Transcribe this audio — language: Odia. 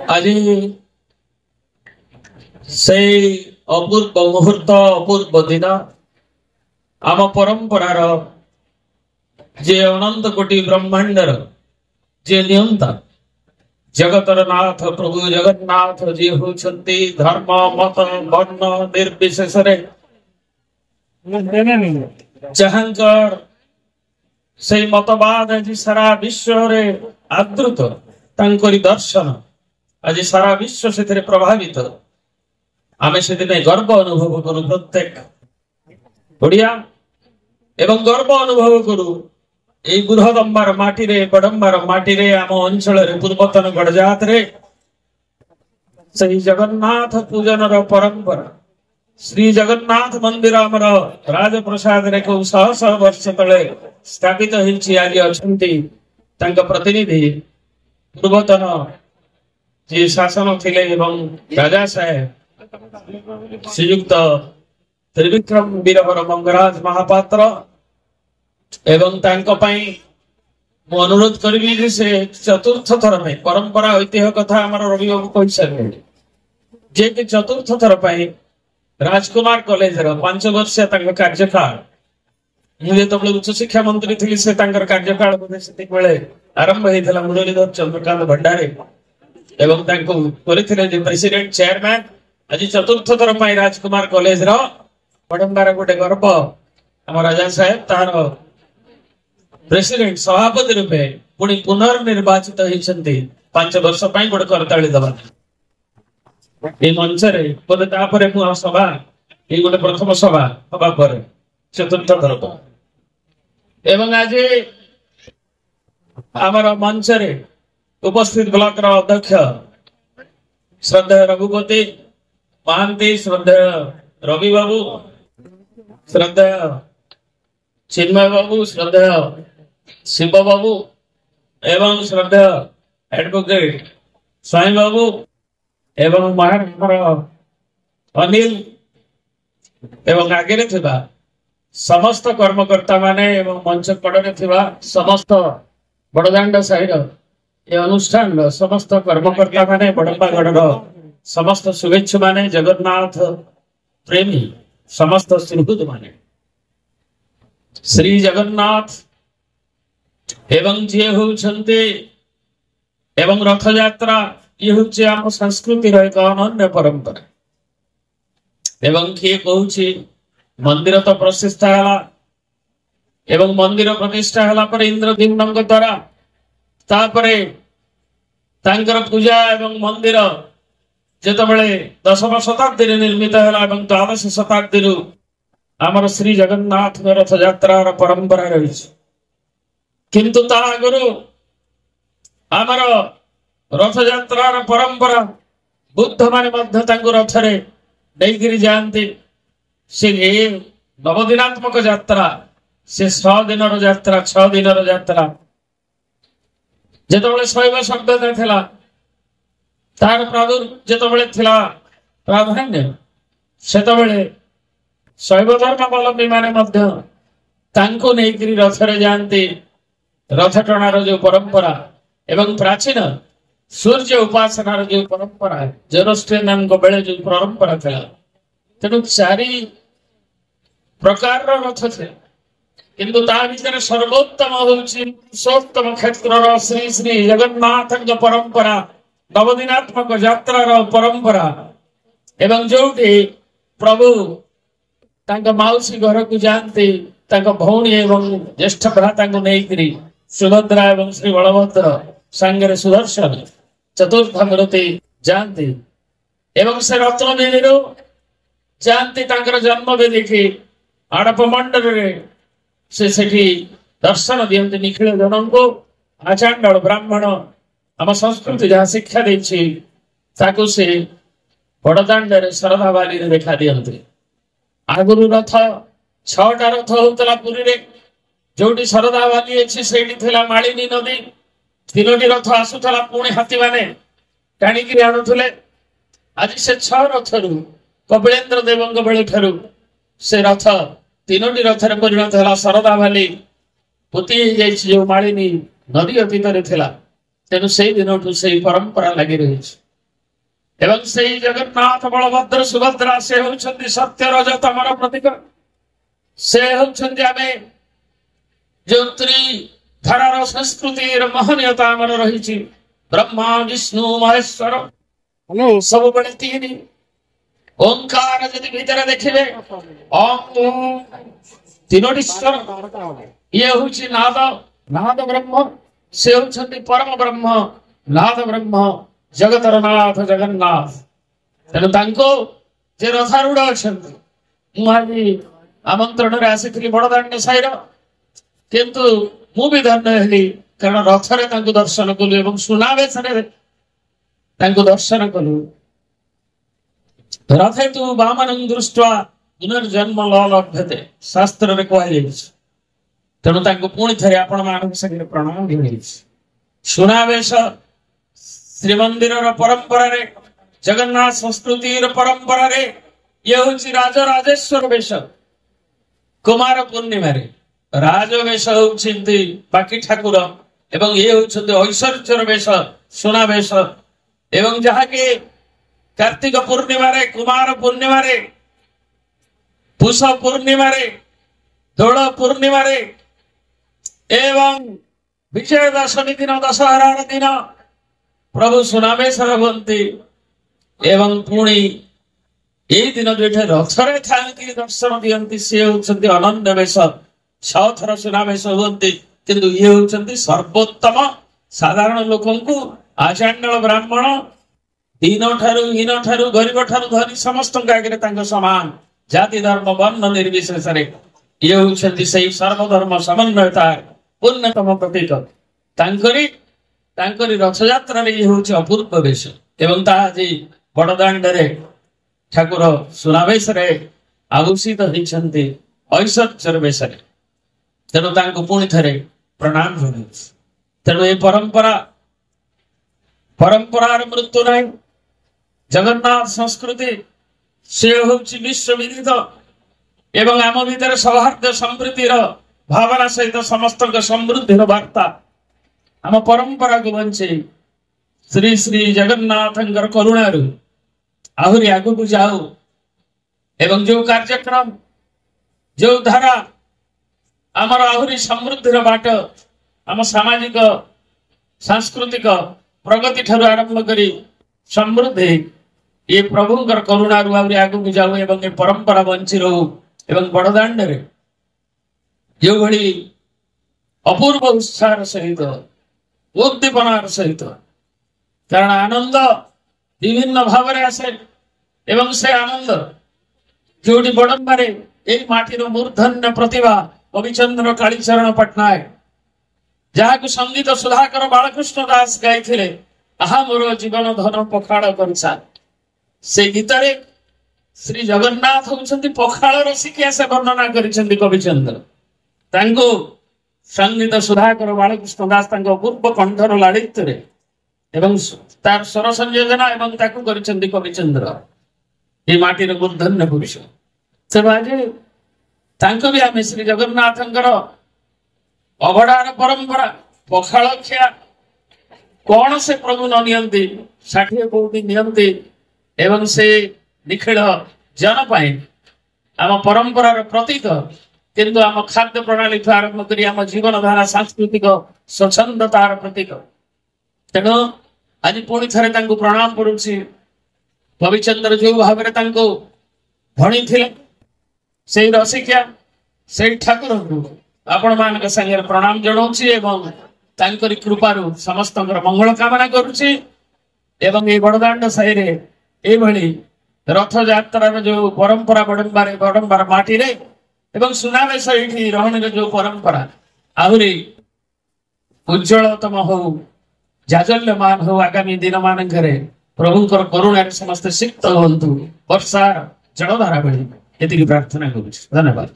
आज से अपूर्व मुहूर्त अपूर्व दिन आम परंपरार जे अनंत कोटि ब्रह्मांडर जे नियंता जगतर नाथ प्रभु जगन्नाथ जी होती धर्म मत वर्ण निर्विशेष जहांकर से मतवाद आज सारा विश्व रे आदृत तांकरी दर्शन आज सारा विश्व से प्रभावित आमे से दिन गर्व अनुभव करू प्रत्येक ओडिया एवं गर्व अनुभव करू এই বৃহদম্বার মাটিরে বড়ম্বার মাটিরে আম অঞ্চলের পূর্বতন গড়জাতরে সেই জগন্নাথ পূজনর পরম্পরা শ্রী জগন্নাথ মন্দির আমার রাজপ্রসাদরে কেউ শহ শহ বর্ষ তলে স্থাপিত হয়েছি আজ অଛନ୍ତି তাঙ্ক প্রতিনিধি পূর্বতন যে শাসন ଥିଲେ এবং রাজা সাহেব শ্রীযুক্ত ত্রিবিक्रम বীরবর মঙ্গরাজ মহাপাত্র एवं अनुरोध करी से चतुर्थ थर परंपरा ऐतिह्य कथा आम रवि बाबू कही सारे जे कि चतुर्थ थर राजकुमार कॉलेज 5 वर्ष कार्यकाल मुझे उच्च शिक्षा मंत्री थी से कार्यकाल बोधे आरंभ होता मुरलीधर चंद्रकांत भंडारी एवं प्रेसिडेंट चेयरमैन आज चतुर्थ थर राजकुमार कॉलेज बड़ंबार गोटे गर्व आम राजा साहेब तार प्रेसिडेंट सभापति रूपे पुणी पुनर्निर्वाचित होती 5 वर्ष गोटे करताली दबा मंच सभा ये गोटे प्रथम सभा हवा पर चतुर्थ थर एवं आज आमर मंच उपस्थित ब्लॉक अध्यक्ष श्रद्धेय रघुपति महांती श्रद्धेय रवि बाबू श्रद्धेय चिन्मय बाबू श्रद्धेय शिव बाबू एवं श्रद्धेय एडवोकेट स्वामी बाबू एवं महाराष्ट्र अनिल एवं आगे समस्त कर्मकर्ता माने एवं मंच कड़े समस्त बड़दाण्ड साहिर ये अनुष्ठान समस्त कर्मकर्ता माने बड़म्बागढ़ समस्त शुभेच्छु माने जगन्नाथ प्रेमी समस्त श्रीभूत माने श्री जगन्नाथ एवं जे होउछन्ते एवं रथ यात्रा ये होउछे आम संस्कृति रो एक अनन्य परंपरा एवं किए कहूछि मंदिर तो प्रतिष्ठा हला एवं मंदिर प्रतिष्ठा हला पर इंद्रद्युम्नଙ୍କ द्वारा तापरे तांकर पूजा एवं मंदिर जेतबेले 10वीं शताब्दी रे निर्मित हला एवं 12वीं शताब्दी रु आमर श्री जगन्नाथ रथ यात्रा परंपरा रही किंतु ता आगु आमर रथ यात्रा परंपरा बुद्ध माने रथरे नहीं जाती से नवदिनात्मक यात्रा से 6 दिन यात्रा 6 दिन यात्रा जेतबेले शैव सभ्यता थिला तार जेतबेले थिला प्राधान्य सेतबेले शैव धर्मावलंबी माने नहीं रथरे जाती रथ टणार जो परंपरा एवं प्राचीन सूर्य उपासनार जो परंपरा जोरोस्ट्रियन बेले जो परंपरा था तेणु 4 प्रकार रथ थे किंतु ता भीतर सर्वोत्तम होउछि पुरुषोत्तम क्षेत्र श्री श्री जगन्नाथ परंपरा नवदिनात्मक यात्रार परंपरा एवं जोटी प्रभु तांका माउसी घर को जानते तांका भौणी एवं ज्येष्ठ भ्राता को नहीं सुभद्रा एवं श्री बलभद्र सांगरे सुदर्शन चतुर्थ मूर्ति जानते एवं से रत्न बेदी जानते तांकर जन्म बेदी की आड़प मंडल से सेठी दर्शन दियंते निखिल जनन को आचांडाल ब्राह्मण आम संस्कृति जहाँ शिक्षा देछि ताकू से बड़दाण्ड शरधा बाली देखा दियंते आगुरु रथ 6टा रथ होतला पुरी रे जोटी शरधा बाली अछि सेठी थिला मालिनी नदी 3टी रथ आसुथला पुणी हाथी माने टाणिकी आणुथले आज से 6 रथरु कपिलेन्द्र देवंग बेले ठारु से रथ 3टी रथरे परिणत हला शरधा बाली पुती जो मालिनी नदी अतीत थिला तेणु से दिन से परंपरा लगी रही ଏବଂ ସେଇ ଜଗନ୍ନାଥ ବଳଭଦ୍ର ସୁଭଦ୍ରା ସେ ହେଉଛନ୍ତି ସତ୍ୟର ତମର ପ୍ରତୀକ। ସେ ହେଉଛନ୍ତି ଆମେ ଯୋଉ ତ୍ରିଧାରାର ସଂସ୍କୃତିର ମହନୀୟତା ଆମର ରହିଛି। ବ୍ରହ୍ମା ବିଷ୍ଣୁ ମହେଶ୍ୱର ସବୁବେଳେ ତିନି। ଓଙ୍କାର ଯଦି ଭିତରେ ଦେଖିବେ ତିନୋଟି ସ୍ୱର। ଇଏ ହଉଛି ନାଦ, ନାଦ ବ୍ରହ୍ମ। ସେ ହଉଛନ୍ତି ପରମ ବ୍ରହ୍ମ, ନାଦ ବ୍ରହ୍ମ, ଜଗତର ନାଥ ଜଗନ୍ନାଥ। ତେଣୁ ତାଙ୍କୁ ଯେ ରଥାରୂଢ ଅଛନ୍ତି, ମୁଁ ଆଜି ଆମନ୍ତ୍ରଣରେ ଆସିଥିଲି ବଡଦାଣ୍ଡ ସାହିର, କିନ୍ତୁ ମୁଁ ବି ଧନ୍ୟ ହେଲି, କାରଣ ରଥରେ ତାଙ୍କୁ ଦର୍ଶନ କଲୁ ଏବଂ ସୁନାବେଶରେ ତାଙ୍କୁ ଦର୍ଶନ କଲୁ। ରଥେ ତୁ ବାମନଂ ଦୃଷ୍ଟ୍ୱା ପୁନର୍ଜନ୍ମ ଲଭ୍ୟତେ ଶାସ୍ତ୍ରରେ କୁହାଯାଇଛି। ତେଣୁ ତାଙ୍କୁ ପୁଣି ଥରେ ଆପଣ ମାନଙ୍କ ସାଙ୍ଗରେ ପ୍ରଣାମ ଜଣାଇଛି। ସୁନାବେଶ ଶ୍ରୀମନ୍ଦିରର ପରମ୍ପରାରେ, ଜଗନ୍ନାଥ ସଂସ୍କୃତିର ପରମ୍ପରାରେ ଇଏ ହଉଛି ରାଜରାଜେଶ୍ୱର ବେଶ। କୁମାର ପୂର୍ଣ୍ଣିମାରେ ରାଜବେଶ ହଉଛନ୍ତି ବାକି ଠାକୁର ଏବଂ ଇଏ ହଉଛନ୍ତି ଐଶ୍ୱର୍ଯ୍ୟର ବେଶ, ସୁନାବେଶ। ଏବଂ ଯାହାକି କାର୍ତ୍ତିକ ପୂର୍ଣ୍ଣିମାରେ, କୁମାର ପୂର୍ଣ୍ଣିମାରେ, ପୁଷ ପୂର୍ଣ୍ଣିମାରେ, ଦୋଳ ପୂର୍ଣ୍ଣିମାରେ ଏବଂ ବିଜୟ ଦଶମୀ ଦିନ, ଦଶହରାର ଦିନ ପ୍ରଭୁ ସୁନାବେଶର ହୁଅନ୍ତି। ଏବଂ ପୁଣି ଏଇ ଦିନ ଯୋଉଠି ରଥରେ ଥାଆନ୍ତି ଦର୍ଶନ ଦିଅନ୍ତି, ସିଏ ହଉଛନ୍ତି ଅନନ୍ୟ ବେଶ। 6 ଥର ସୁନାବେଶ ହୁଅନ୍ତି, କିନ୍ତୁ ଇଏ ହଉଛନ୍ତି ସର୍ବୋତ୍ତମ। ସାଧାରଣ ଲୋକଙ୍କୁ ଆଚାଣ୍ଡଳ ବ୍ରାହ୍ମଣ, ଦୀନ ଠାରୁ ହୀନ ଠାରୁ ଗରିବ ଠାରୁ ଧନୀ ସମସ୍ତଙ୍କ ଆଗରେ ତାଙ୍କ ସମାନ, ଜାତି ଧର୍ମ ବର୍ଣ୍ଣ ନିର୍ବିଶେଷରେ ଇଏ ହଉଛନ୍ତି ସେଇ ସର୍ବଧର୍ମ ସମନ୍ୱୟତା ପୂର୍ଣ୍ଣତମ ପ୍ରତୀକ। ତାଙ୍କରି ରଥଯାତ୍ରାରେ ଇଏ ହଉଛି ଅପୂର୍ବ ବେଶ। ଏବଂ ତାହା ଆଜି ବଡଦାଣ୍ଡରେ ଠାକୁର ସୁନାବେଶରେ ଆଭୂଷିତ ହେଇଛନ୍ତି ଐଶ୍ୱର୍ଯ୍ୟର ବେଶରେ। ତେଣୁ ତାଙ୍କୁ ପୁଣି ଥରେ ପ୍ରଣାମ ଜଣାଉଛି। ତେଣୁ ଏ ପରମ୍ପରାର ମୃତ୍ୟୁ ନାହିଁ। ଜଗନ୍ନାଥ ସଂସ୍କୃତି ସେ ହଉଛି ବିଶ୍ୱବିଦିତ ଏବଂ ଆମ ଭିତରେ ସୌହାର୍ଦ୍ଦ୍ୟ ସମୃଦ୍ଧିର ଭାବନା ସହିତ ସମସ୍ତଙ୍କ ସମୃଦ୍ଧିର ବାର୍ତ୍ତା ଆମ ପରମ୍ପରାକୁ ବଞ୍ଚେଇ ଶ୍ରୀ ଶ୍ରୀ ଜଗନ୍ନାଥଙ୍କର କରୁଣାରୁ ଆହୁରି ଆଗକୁ ଯାଉ ଏବଂ ଯୋଉ କାର୍ଯ୍ୟକ୍ରମ, ଯୋଉ ଧାରା ଆମର ଆହୁରି ସମୃଦ୍ଧିର ବାଟ, ଆମ ସାମାଜିକ ସାଂସ୍କୃତିକ ପ୍ରଗତି ଠାରୁ ଆରମ୍ଭ କରି ସମୃଦ୍ଧି, ଏ ପ୍ରଭୁଙ୍କର କରୁଣାରୁ ଆହୁରି ଆଗକୁ ଯାଉ ଏବଂ ଏ ପରମ୍ପରା ବଞ୍ଚି ରହୁ। ଏବଂ ବଡଦାଣ୍ଡରେ ଯେଉଁଭଳି ଅପୂର୍ବ ଉତ୍ସାହର ସହିତ, ଉଦ୍ଦୀପନାର ସହିତ, କାରଣ ଆନନ୍ଦ ବିଭିନ୍ନ ଭାବରେ ଆସେ ଏବଂ ସେ ଆନନ୍ଦ ଯୋଉଠି ବଡମ୍ବାରେ ଏଇ ମାଟିର ମୂର୍ଧନ୍ୟ ପ୍ରତିଭା କବିଚନ୍ଦ୍ର କାଳୀଚରଣ ପଟ୍ଟନାୟକ, ଯାହାକୁ ସଙ୍ଗୀତ ସୁଧାକର ବାଳକୃଷ୍ଣ ଦାସ ଗାଇଥିଲେ, ଆହା ମୋର ଜୀବନ ଧନ ପଖାଳ କଂସା। ସେ ଗୀତରେ ଶ୍ରୀ ଜଗନ୍ନାଥ ହଉଛନ୍ତି ପଖାଳର ଶିକ୍ଷା ସେ ବର୍ଣ୍ଣନା କରିଛନ୍ତି କବିଚନ୍ଦ୍ର। ତାଙ୍କୁ ସଙ୍ଗୀତ ସୁଧାକର ବାଳକୃଷ୍ଣ ଦାସ ତାଙ୍କ ଅପୂର୍ବ କଣ୍ଠର ଲାଳିତ୍ୟରେ ଏବଂ ତାର ସ୍ୱର ସଂଯୋଜନା ଏବଂ ତାକୁ କରିଛନ୍ତି କବିଚନ୍ଦ୍ର, ଏ ମାଟିର ମୂର୍ଧନ୍ୟ ପୁରୁଷ। ତେଣୁ ଆଜି ତାଙ୍କୁ ବି ଆମେ ଶ୍ରୀ ଜଗନ୍ନାଥଙ୍କର ଅବଢାର ପରମ୍ପରା, ପଖାଳ ଖିଆ କଣ ସେ ପ୍ରଭୁ ନ ନିଅନ୍ତି, 60 କୋଟି ନିଅନ୍ତି ଏବଂ ସେ ନିଖିଳ ଜନ ପାଇଁ ଆମ ପରମ୍ପରାର ପ୍ରତୀକ। କିନ୍ତୁ ଆମ ଖାଦ୍ୟ ପ୍ରଣାଳୀଠୁ ଆରମ୍ଭ କରି ଆମ ଜୀବନଧାରା ସାଂସ୍କୃତିକ ସ୍ୱଚ୍ଛନ୍ଦତାର ପ୍ରତୀକ। ତେଣୁ ଆଜି ପୁଣି ଥରେ ତାଙ୍କୁ ପ୍ରଣାମ କରୁଛି। କବିଚନ୍ଦ୍ର ଯୋଉ ଭାବରେ ତାଙ୍କୁ ଭଣିଥିଲେ, ସେଇ ରସିକିଆ, ସେଇ ଠାକୁରଙ୍କୁ ଆପଣମାନଙ୍କ ସାଙ୍ଗରେ ପ୍ରଣାମ ଜଣାଉଛି ଏବଂ ତାଙ୍କରି କୃପାରୁ ସମସ୍ତଙ୍କର ମଙ୍ଗଳ କାମନା କରୁଛି। ଏବଂ ଏଇ ବଡଦାଣ୍ଡ ସାହିରେ ଏଇଭଳି ରଥଯାତ୍ରାର ଯୋଉ ପରମ୍ପରା ବଡମ୍ବାର ମାଟିରେ ଏବଂ ସୁନାବେଶ ଏଇଠି ରହଣୀର ଯୋଉ ପରମ୍ପରା ଆହୁରି ଉଜ୍ଜଳତମ ହଉ, ଜାଜଲ୍ୟମାନ ହଉ ଆଗାମୀ ଦିନ ମାନଙ୍କରେ ପ୍ରଭୁଙ୍କର କରୁଣାରେ ସମସ୍ତେ ସିକ୍ତ ହୁଅନ୍ତୁ, ବର୍ଷା ଜଳଧାରା ଭଳି ଏତିକି ପ୍ରାର୍ଥନା କରୁଛି। ଧନ୍ୟବାଦ।